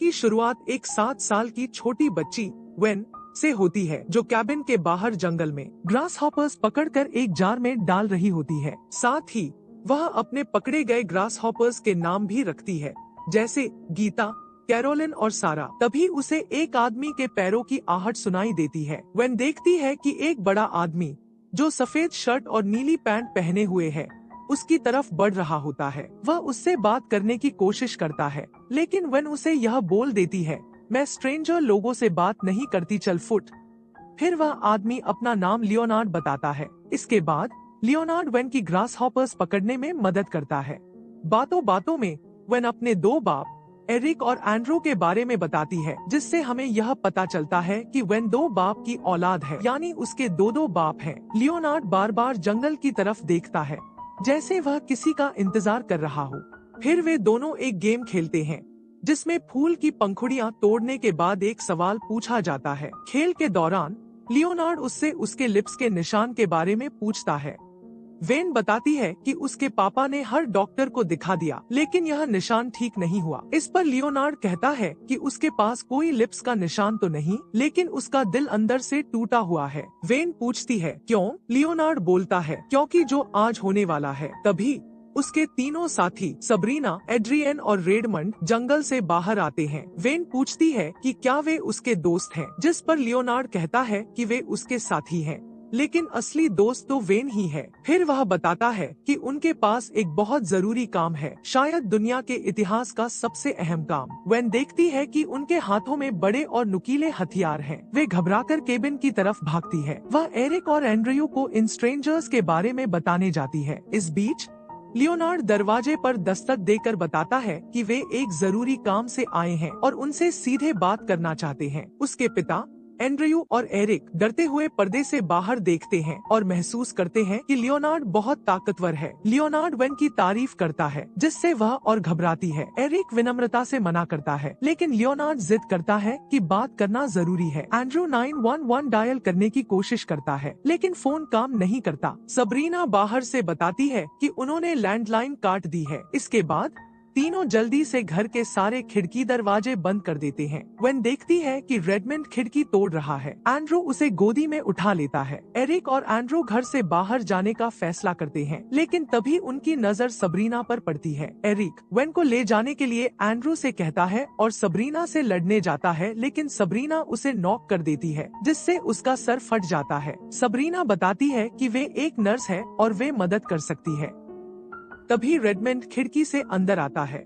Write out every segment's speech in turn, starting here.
की शुरुआत एक 7 साल की छोटी बच्ची वेन से होती है, जो कैबिन के बाहर जंगल में ग्रास हॉपर्स पकड़कर एक जार में डाल रही होती है। साथ ही वह अपने पकड़े गए ग्रास हॉपर्स के नाम भी रखती है, जैसे गीता, कैरोलिन और सारा। तभी उसे एक आदमी के पैरों की आहट सुनाई देती है। वेन देखती है कि एक बड़ा आदमी जो सफेद शर्ट और नीली पैंट पहने हुए है उसकी तरफ बढ़ रहा होता है। वह उससे बात करने की कोशिश करता है, लेकिन वेन उसे यह बोल देती है, मैं स्ट्रेंजर लोगों से बात नहीं करती, चल फुट। फिर वह आदमी अपना नाम लियोनार्ड बताता है। इसके बाद लियोनार्ड वेन की ग्रास हॉपर्स पकड़ने में मदद करता है। बातों बातों में वेन अपने 2 बाप एरिक और एंड्रू के बारे में बताती है, जिससे हमें यह पता चलता है कि वेन 2 बाप की औलाद है, यानी उसके 2 बाप हैं। लियोनार्ड बार बार जंगल की तरफ देखता है, जैसे वह किसी का इंतजार कर रहा हो। फिर वे दोनों एक गेम खेलते हैं, जिसमें फूल की पंखुड़ियां तोड़ने के बाद एक सवाल पूछा जाता है। खेल के दौरान लियोनार्ड उससे उसके लिप्स के निशान के बारे में पूछता है। वेन बताती है कि उसके पापा ने हर डॉक्टर को दिखा दिया, लेकिन यह निशान ठीक नहीं हुआ। इस पर लियोनार्ड कहता है कि उसके पास कोई लिप्स का निशान तो नहीं, लेकिन उसका दिल अंदर से टूटा हुआ है। वेन पूछती है क्यों? लियोनार्ड बोलता है क्योंकि जो आज होने वाला है। तभी उसके तीनों साथी सबरीना, एड्रियन और रेडमंड जंगल से बाहर आते हैं। वेन पूछती है कि क्या वे उसके दोस्त हैं, जिस पर लियोनार्ड कहता है कि वे उसके साथी हैं, लेकिन असली दोस्त तो वेन ही है। फिर वह बताता है कि उनके पास एक बहुत जरूरी काम है, शायद दुनिया के इतिहास का सबसे अहम काम। वेन देखती है कि उनके हाथों में बड़े और नुकीले हथियार हैं। वे घबराकर केबिन की तरफ भागती है। वह एरिक और एंड्रयू को इन स्ट्रेंजर्स के बारे में बताने जाती है। इस बीच लियोनार्ड दरवाजे पर दस्तक देकर बताता है कि वे एक जरूरी काम से आए हैं और उनसे सीधे बात करना चाहते हैं। उसके पिता एंड्रयू और एरिक डरते हुए पर्दे से बाहर देखते हैं और महसूस करते हैं कि लियोनार्ड बहुत ताकतवर है। लियोनार्ड वेन की तारीफ करता है, जिससे वह और घबराती है। एरिक विनम्रता से मना करता है, लेकिन लियोनार्ड जिद करता है कि बात करना जरूरी है। एंड्रयू 911 डायल करने की कोशिश करता है, लेकिन फोन काम नहीं करता। सबरीना बाहर से बताती है कि उन्होंने लैंडलाइन काट दी है। इसके बाद तीनों जल्दी से घर के सारे खिड़की दरवाजे बंद कर देते हैं। वेन देखती है कि रेडमंड खिड़की तोड़ रहा है। एंड्रू उसे गोदी में उठा लेता है। एरिक और एंड्रू घर से बाहर जाने का फैसला करते हैं, लेकिन तभी उनकी नजर सबरीना पर पड़ती है। एरिक वेन को ले जाने के लिए एंड्रू से कहता है और सबरीना से लड़ने जाता है, लेकिन सबरीना उसे नॉक कर देती है, जिससे उसका सर फट जाता है। सबरीना बताती है कि वे एक नर्स है और वे मदद कर सकती है। तभी रेडमंड खिड़की से अंदर आता है।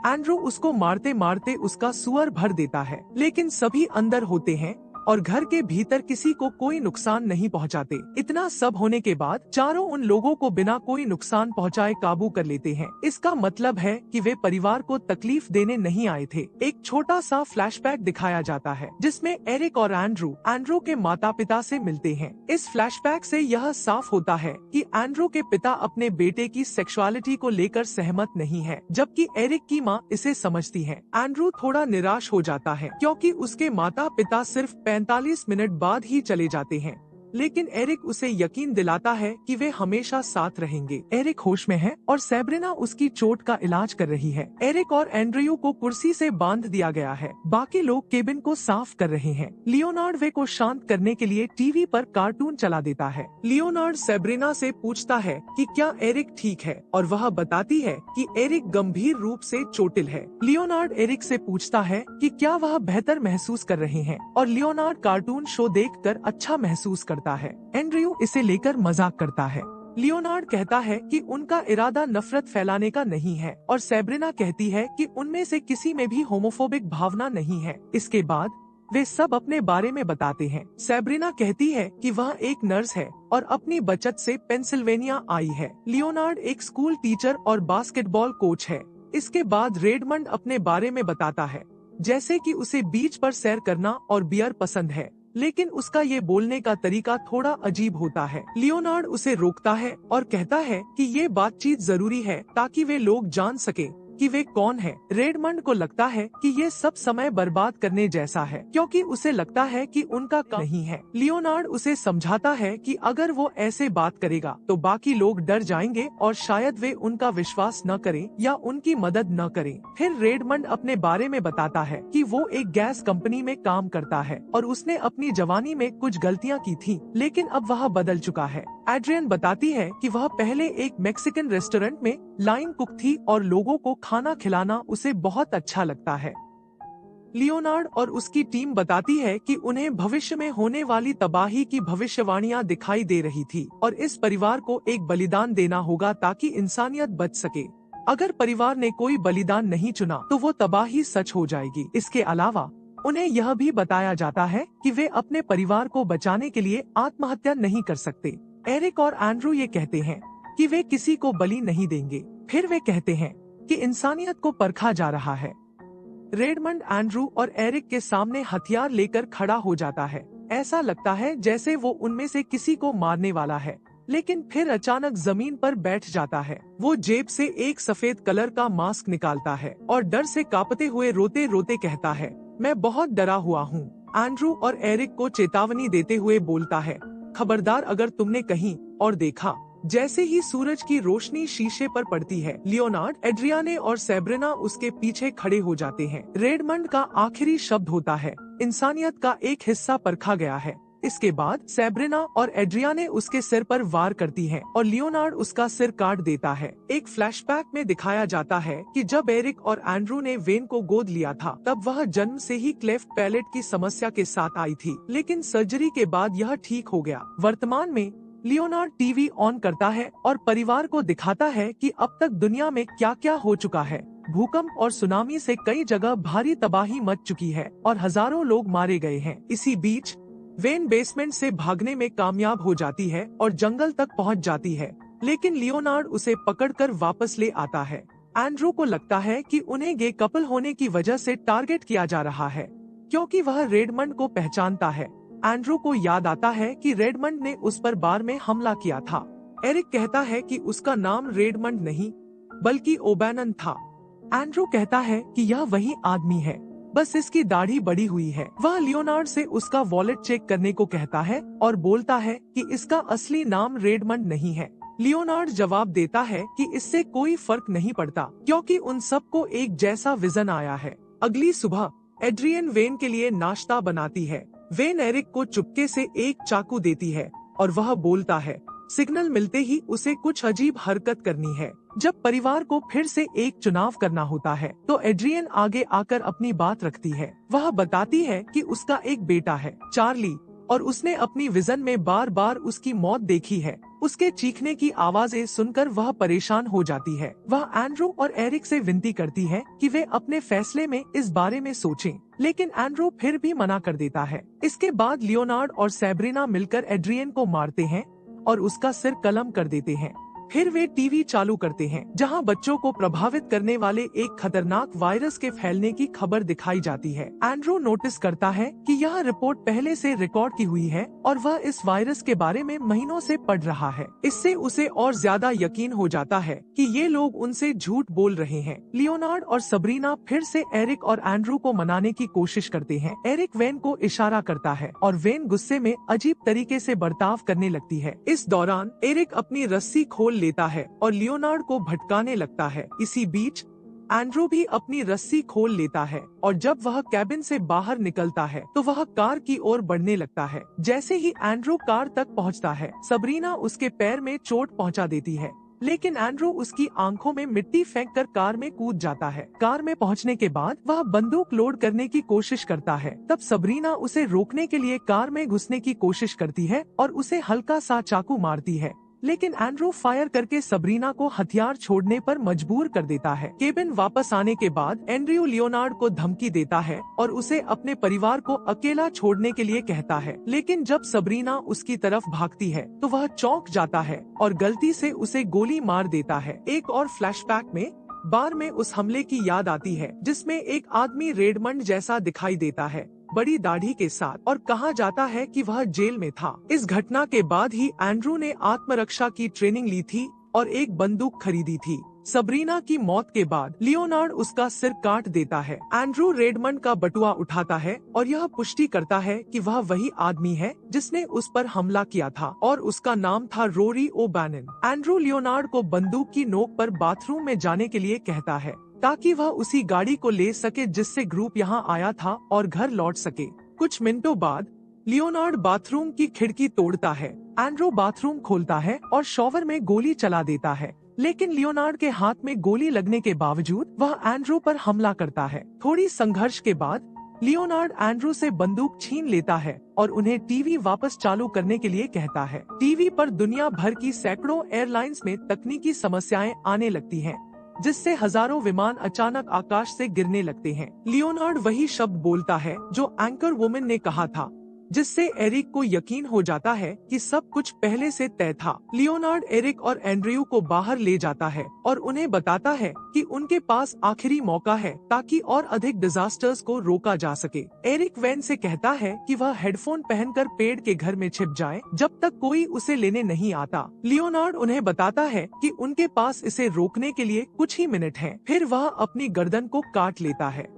एंड्रू उसको मारते मारते उसका सुअर भर देता है, लेकिन सभी अंदर होते हैं और घर के भीतर किसी को कोई नुकसान नहीं पहुंचाते। इतना सब होने के बाद चारों उन लोगों को बिना कोई नुकसान पहुंचाए काबू कर लेते हैं। इसका मतलब है कि वे परिवार को तकलीफ देने नहीं आए थे। एक छोटा सा फ्लैशबैक दिखाया जाता है, जिसमें एरिक और एंड्रू के माता पिता से मिलते हैं। इस फ्लैशबैक से यह साफ होता है कि एंड्रू के पिता अपने बेटे की सेक्सुअलिटी को लेकर सहमत नहीं है, जबकि एरिक की माँ इसे समझती है। एंड्रू थोड़ा निराश हो जाता है, क्योंकि उसके माता पिता सिर्फ 45 मिनट बाद ही चले जाते हैं, लेकिन एरिक उसे यकीन दिलाता है कि वे हमेशा साथ रहेंगे। एरिक होश में है और सैब्रिना उसकी चोट का इलाज कर रही है। एरिक और एंड्रयू को कुर्सी से बांध दिया गया है। बाकी लोग केबिन को साफ कर रहे हैं। लियोनार्ड वे को शांत करने के लिए टीवी पर कार्टून चला देता है। लियोनार्ड सैब्रिना से पूछता है कि क्या एरिक ठीक है, और वह बताती है कि एरिक गंभीर रूप से चोटिल है। लियोनार्ड एरिक से पूछता है कि क्या वह बेहतर महसूस कर रहे हैं, और लियोनार्ड कार्टून शो देखकर अच्छा महसूस करता है। एंड्रयू इसे लेकर मजाक करता है। लियोनार्ड कहता है कि उनका इरादा नफरत फैलाने का नहीं है, और सैब्रिना कहती है कि उनमें से किसी में भी होमोफोबिक भावना नहीं है। इसके बाद वे सब अपने बारे में बताते हैं। सैब्रिना कहती है कि वह एक नर्स है और अपनी बचत से पेंसिल्वेनिया आई है। लियोनार्ड एक स्कूल टीचर और बास्केटबॉल कोच है। इसके बाद रेडमंड अपने बारे में बताता है, जैसे कि उसे बीच पर सैर करना और बियर पसंद है, लेकिन उसका ये बोलने का तरीका थोड़ा अजीब होता है। लियोनार्ड उसे रोकता है और कहता है कि ये बातचीत जरूरी है ताकि वे लोग जान सके कि वे कौन है। रेडमंड को लगता है कि ये सब समय बर्बाद करने जैसा है, क्योंकि उसे लगता है कि उनका काम नहीं है। लियोनार्ड उसे समझाता है कि अगर वो ऐसे बात करेगा तो बाकी लोग डर जाएंगे और शायद वे उनका विश्वास न करें या उनकी मदद न करें। फिर रेडमंड अपने बारे में बताता है कि वो एक गैस कंपनी में काम करता है और उसने अपनी जवानी में कुछ गलतियां की थी, लेकिन अब वह बदल चुका है। एड्रियन बताती है कि वह पहले एक मैक्सिकन रेस्टोरेंट में लाइन कुक थी और लोगों को खाना खिलाना उसे बहुत अच्छा लगता है। लियोनार्ड और उसकी टीम बताती है कि उन्हें भविष्य में होने वाली तबाही की भविष्यवाणियां दिखाई दे रही थी और इस परिवार को एक बलिदान देना होगा ताकि इंसानियत बच सके। अगर परिवार ने कोई बलिदान नहीं चुना तो वो तबाही सच हो जाएगी। इसके अलावा उन्हें यह भी बताया जाता है कि वे अपने परिवार को बचाने के लिए आत्महत्या नहीं कर सकते। एरिक और एंड्रू ये कहते हैं कि वे किसी को बलि नहीं देंगे। फिर वे कहते हैं कि इंसानियत को परखा जा रहा है। रेडमंड एंड्रू और एरिक के सामने हथियार लेकर खड़ा हो जाता है। ऐसा लगता है जैसे वो उनमें से किसी को मारने वाला है, लेकिन फिर अचानक जमीन पर बैठ जाता है। वो जेब से एक सफेद कलर का मास्क निकालता है और डर से कांपते हुए रोते रोते कहता है, मैं बहुत डरा हुआ हूँ। एंड्रू और एरिक को चेतावनी देते हुए बोलता है, खबरदार अगर तुमने कहीं और देखा। जैसे ही सूरज की रोशनी शीशे पर पड़ती है, लियोनार्ड, एड्रियाने और सैब्रिना उसके पीछे खड़े हो जाते हैं। रेडमंड का आखिरी शब्द होता है, इंसानियत का एक हिस्सा परखा गया है। इसके बाद सैब्रिना और एड्रियाने उसके सिर पर वार करती हैं और लियोनार्ड उसका सिर काट देता है। एक फ्लैशबैक में दिखाया जाता है कि जब एरिक और एंड्रू ने वेन को गोद लिया था तब वह जन्म से ही क्लेफ्ट पैलेट की समस्या के साथ आई थी, लेकिन सर्जरी के बाद यह ठीक हो गया। वर्तमान में लियोनार्ड टीवी ऑन करता है और परिवार को दिखाता है कि अब तक दुनिया में क्या क्या हो चुका है। भूकंप और सुनामी से कई जगह भारी तबाही मच चुकी है और हजारों लोग मारे गए हैं। इसी बीच वेन बेसमेंट से भागने में कामयाब हो जाती है और जंगल तक पहुंच जाती है, लेकिन लियोनार्ड उसे पकड़कर वापस ले आता है। एंड्रू को लगता है कि उन्हें गे कपल होने की वजह से टारगेट किया जा रहा है, क्योंकि वह रेडमंड को पहचानता है। एंड्रू को याद आता है कि रेडमंड ने उस पर बार में हमला किया था। एरिक कहता है कि उसका नाम रेडमंड नहीं बल्कि ओबैनन था। एंड्रू कहता है कि यह वही आदमी है, बस इसकी दाढ़ी बड़ी हुई है। वह लियोनार्ड से उसका वॉलेट चेक करने को कहता है और बोलता है कि इसका असली नाम रेडमंड नहीं है। लियोनार्ड जवाब देता है कि इससे कोई फर्क नहीं पड़ता, क्योंकि उन सबको एक जैसा विजन आया है। अगली सुबह एड्रियन वेन के लिए नाश्ता बनाती है। वेन एरिक को चुपके से एक चाकू देती है और वह बोलता है, सिग्नल मिलते ही उसे कुछ अजीब हरकत करनी है। जब परिवार को फिर से एक चुनाव करना होता है तो एड्रियन आगे आकर अपनी बात रखती है। वह बताती है कि उसका एक बेटा है, चार्ली, और उसने अपनी विजन में बार बार उसकी मौत देखी है। उसके चीखने की आवाजें सुनकर वह परेशान हो जाती है। वह एंड्रू और एरिक से विनती करती है कि वे अपने फैसले में इस बारे में सोचें, लेकिन एंड्रू फिर भी मना कर देता है। इसके बाद लियोनार्ड और सैब्रिना मिलकर एड्रियन को मारते हैं और उसका सिर कलम कर देते हैं। फिर वे टीवी चालू करते हैं, जहां बच्चों को प्रभावित करने वाले एक खतरनाक वायरस के फैलने की खबर दिखाई जाती है। एंड्रू नोटिस करता है कि यह रिपोर्ट पहले से रिकॉर्ड की हुई है और वह इस वायरस के बारे में महीनों से पढ़ रहा है। इससे उसे और ज्यादा यकीन हो जाता है कि ये लोग उनसे झूठ बोल रहे हैं। लियोनार्ड और सबरीना फिर से एरिक और एंड्रू को मनाने की कोशिश करते हैं। एरिक वेन को इशारा करता है और वेन गुस्से में अजीब तरीके से बर्ताव करने लगती है। इस दौरान एरिक अपनी रस्सी खोल लेता है और लियोनार्ड को भटकाने लगता है। इसी बीच एंड्रू भी अपनी रस्सी खोल लेता है और जब वह कैबिन से बाहर निकलता है तो वह कार की ओर बढ़ने लगता है। जैसे ही एंड्रू कार तक पहुंचता है, सबरीना उसके पैर में चोट पहुंचा देती है, लेकिन एंड्रू उसकी आंखों में मिट्टी फेंककर कार में कूद जाता है। कार में पहुंचने के बाद वह बंदूक लोड करने की कोशिश करता है। तब सबरीना उसे रोकने के लिए कार में घुसने की कोशिश करती है और उसे हल्का सा चाकू मारती है, लेकिन एंड्रू फायर करके सबरीना को हथियार छोड़ने पर मजबूर कर देता है। केबिन वापस आने के बाद एंड्रयू लियोनार्ड को धमकी देता है और उसे अपने परिवार को अकेला छोड़ने के लिए कहता है, लेकिन जब सबरीना उसकी तरफ भागती है तो वह चौंक जाता है और गलती से उसे गोली मार देता है। एक और फ्लैशबैक में बार में उस हमले की याद आती है जिसमें एक आदमी रेडमंड जैसा दिखाई देता है, बड़ी दाढ़ी के साथ, और कहा जाता है कि वह जेल में था। इस घटना के बाद ही एंड्रू ने आत्मरक्षा की ट्रेनिंग ली थी और एक बंदूक खरीदी थी। सबरीना की मौत के बाद लियोनार्ड उसका सिर काट देता है। एंड्रू रेडमंड का बटुआ उठाता है और यह पुष्टि करता है कि वह वही आदमी है जिसने उस पर हमला किया था और उसका नाम था रोरी ओबैनन। एंड्रू लियोनार्ड को बंदूक की नोक पर बाथरूम में जाने के लिए कहता है ताकि वह उसी गाड़ी को ले सके जिससे ग्रुप यहाँ आया था और घर लौट सके। कुछ मिनटों बाद लियोनार्ड बाथरूम की खिड़की तोड़ता है। एंड्रू बाथरूम खोलता है और शॉवर में गोली चला देता है, लेकिन लियोनार्ड के हाथ में गोली लगने के बावजूद वह एंड्रू पर हमला करता है। थोड़ी संघर्ष के बाद लियोनार्ड एंड्रू से बंदूक छीन लेता है और उन्हें टीवी वापस चालू करने के लिए कहता है। टीवी पर दुनिया भर की सैकड़ों एयरलाइंस में तकनीकी समस्याएं आने लगती हैं, जिससे हजारों विमान अचानक आकाश से गिरने लगते हैं। लियोनार्ड वही शब्द बोलता है जो एंकर वुमन ने कहा था, जिससे एरिक को यकीन हो जाता है कि सब कुछ पहले से तय था। लियोनार्ड एरिक और एंड्रयू को बाहर ले जाता है और उन्हें बताता है कि उनके पास आखिरी मौका है ताकि और अधिक डिजास्टर्स को रोका जा सके। एरिक वैन से कहता है कि वह हेडफोन पहनकर पेड़ के घर में छिप जाए जब तक कोई उसे लेने नहीं आता। लियोनार्ड उन्हें बताता है कि उनके पास इसे रोकने के लिए कुछ ही मिनट हैं। फिर वह अपनी गर्दन को काट लेता है।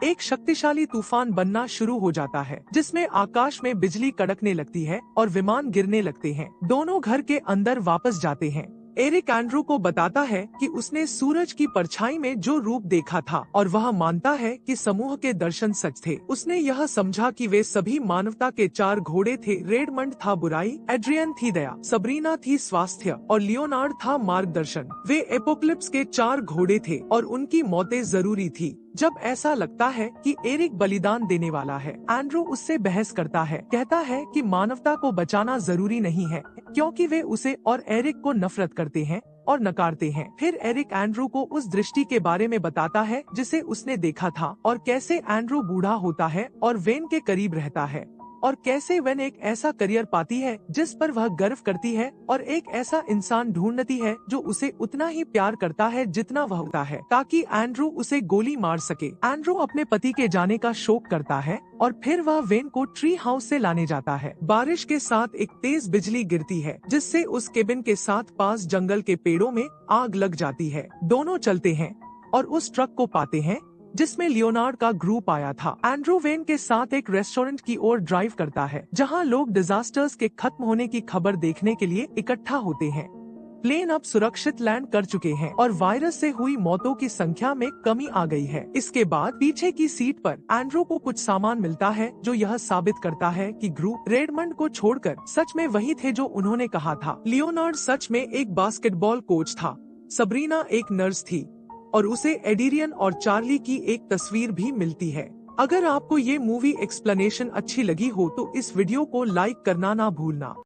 एक शक्तिशाली तूफान बनना शुरू हो जाता है, जिसमें आकाश में बिजली कड़कने लगती है और विमान गिरने लगते हैं। दोनों घर के अंदर वापस जाते हैं। एरिक एंड्रू को बताता है कि उसने सूरज की परछाई में जो रूप देखा था और वह मानता है कि समूह के दर्शन सच थे। उसने यह समझा कि वे सभी मानवता के 4 घोड़े थे। रेडमंड था बुराई, एड्रियन थी दया, सबरीना थी स्वास्थ्य और लियोनार्ड था मार्गदर्शन। वे एपोक्लिप्स के 4 घोड़े थे और उनकी मौतें जरूरी थी। जब ऐसा लगता है कि एरिक बलिदान देने वाला है, एंड्रू उससे बहस करता है, कहता है कि मानवता को बचाना जरूरी नहीं है क्योंकि वे उसे और एरिक को नफरत करते हैं और नकारते हैं। फिर एरिक एंड्रू को उस दृष्टि के बारे में बताता है जिसे उसने देखा था और कैसे एंड्रू बूढ़ा होता है और वेन के करीब रहता है और कैसे वेन एक ऐसा करियर पाती है जिस पर वह गर्व करती है और एक ऐसा इंसान ढूंढती है जो उसे उतना ही प्यार करता है जितना वह होता है, ताकि एंड्रू उसे गोली मार सके। एंड्रू अपने पति के जाने का शोक करता है और फिर वह वेन को ट्री हाउस से लाने जाता है। बारिश के साथ एक तेज बिजली गिरती है जिससे उस केबिन के साथ पास जंगल के पेड़ों में आग लग जाती है। दोनों चलते हैं और उस ट्रक को पाते हैं जिसमें लियोनार्ड का ग्रुप आया था। एंड्रू वेन के साथ एक रेस्टोरेंट की ओर ड्राइव करता है जहां लोग डिजास्टर्स के खत्म होने की खबर देखने के लिए इकट्ठा होते हैं। प्लेन अब सुरक्षित लैंड कर चुके हैं और वायरस से हुई मौतों की संख्या में कमी आ गई है। इसके बाद पीछे की सीट पर एंड्रू को कुछ सामान मिलता है जो यह साबित करता है कि ग्रुप रेडमंड को छोड़कर सच में वही थे जो उन्होंने कहा था। लियोनार्ड सच में एक बास्केटबॉल कोच था, सबरीना एक नर्स थी और उसे एडिरियन और चार्ली की एक तस्वीर भी मिलती है। अगर आपको ये मूवी एक्सप्लेनेशन अच्छी लगी हो तो इस वीडियो को लाइक करना ना भूलना।